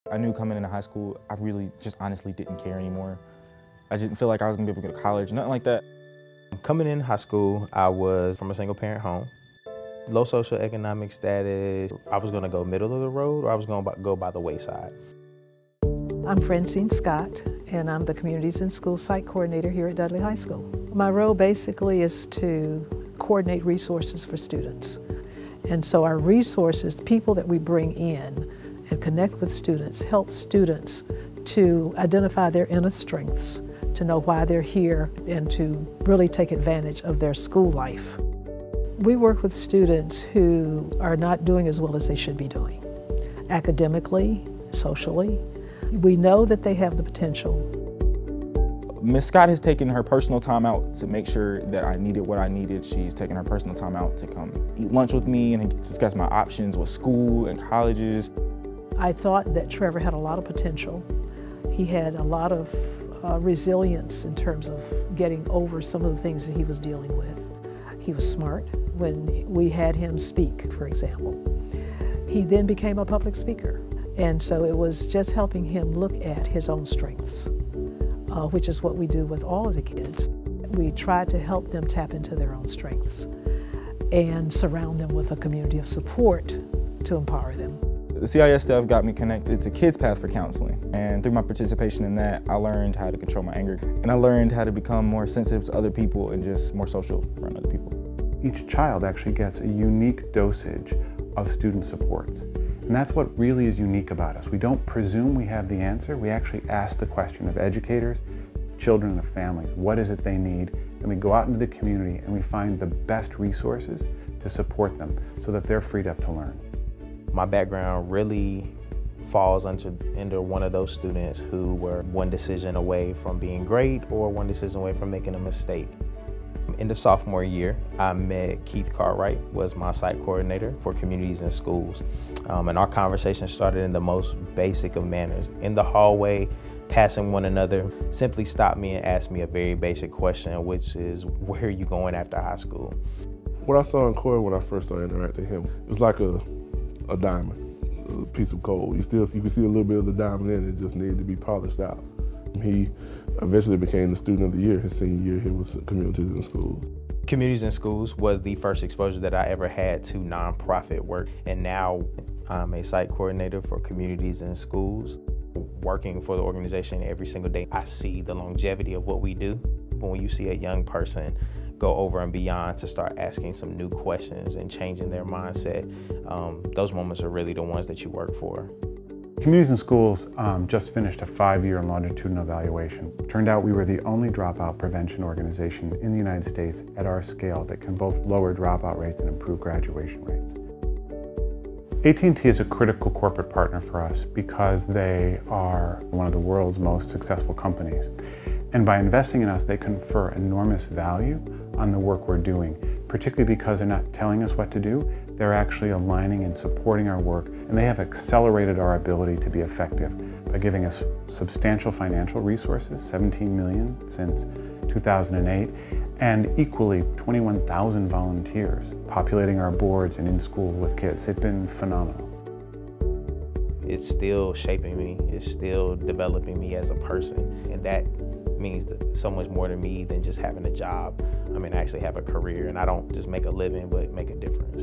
I knew coming into high school, I really just honestly didn't care anymore. I didn't feel like I was gonna be able to go to college, nothing like that. Coming in high school, I was from a single parent home. Low socioeconomic status. I was gonna go middle of the road or I was gonna go by the wayside. I'm Francine Scott, and I'm the Communities in Schools Site Coordinator here at Dudley High School. My role basically is to coordinate resources for students. And so our resources, the people that we bring in and connect with students, help students to identify their inner strengths, to know why they're here, and to really take advantage of their school life. We work with students who are not doing as well as they should be doing, academically, socially. We know that they have the potential. Ms. Scott has taken her personal time out to make sure that I needed what I needed. She's taken her personal time out to come eat lunch with me and discuss my options with school and colleges. I thought that Trevor had a lot of potential. He had a lot of resilience in terms of getting over some of the things that he was dealing with. He was smart when we had him speak, for example. He then became a public speaker. And so it was just helping him look at his own strengths, which is what we do with all of the kids. We try to help them tap into their own strengths and surround them with a community of support to empower them. The CIS staff got me connected to Kids Path for counseling, and through my participation in that, I learned how to control my anger, and I learned how to become more sensitive to other people and just more social around other people. Each child actually gets a unique dosage of student supports. And that's what really is unique about us. We don't presume we have the answer. We actually ask the question of educators, children, and families. What is it they need? And we go out into the community and we find the best resources to support them so that they're freed up to learn. My background really falls into one of those students who were one decision away from being great or one decision away from making a mistake. End of sophomore year, I met Keith Cartwright, was my site coordinator for Communities in Schools. And our conversation started in the most basic of manners. In the hallway, passing one another, simply stopped me and asked me a very basic question, which is, where are you going after high school? What I saw in Corey when I first started interacting with him, it was like a diamond, a piece of gold. You can see a little bit of the diamond in it, just needed to be polished out. He eventually became the student of the year. His senior year here was Communities in Schools. Communities in Schools was the first exposure that I ever had to nonprofit work. And now I'm a site coordinator for Communities in Schools. Working for the organization every single day, I see the longevity of what we do. But when you see a young person go over and beyond to start asking some new questions and changing their mindset, those moments are really the ones that you work for. Communities in Schools just finished a 5-year longitudinal evaluation. Turned out we were the only dropout prevention organization in the United States at our scale that can both lower dropout rates and improve graduation rates. AT&T is a critical corporate partner for us because they are one of the world's most successful companies. And by investing in us, they confer enormous value on the work we're doing, particularly because they're not telling us what to do, they're actually aligning and supporting our work, and they have accelerated our ability to be effective by giving us substantial financial resources, $17 million since 2008, and equally 21,000 volunteers populating our boards and in school with kids. It's been phenomenal. It's still shaping me, it's still developing me as a person, and that means so much more to me than just having a job. I actually have a career, and I don't just make a living, but make a difference.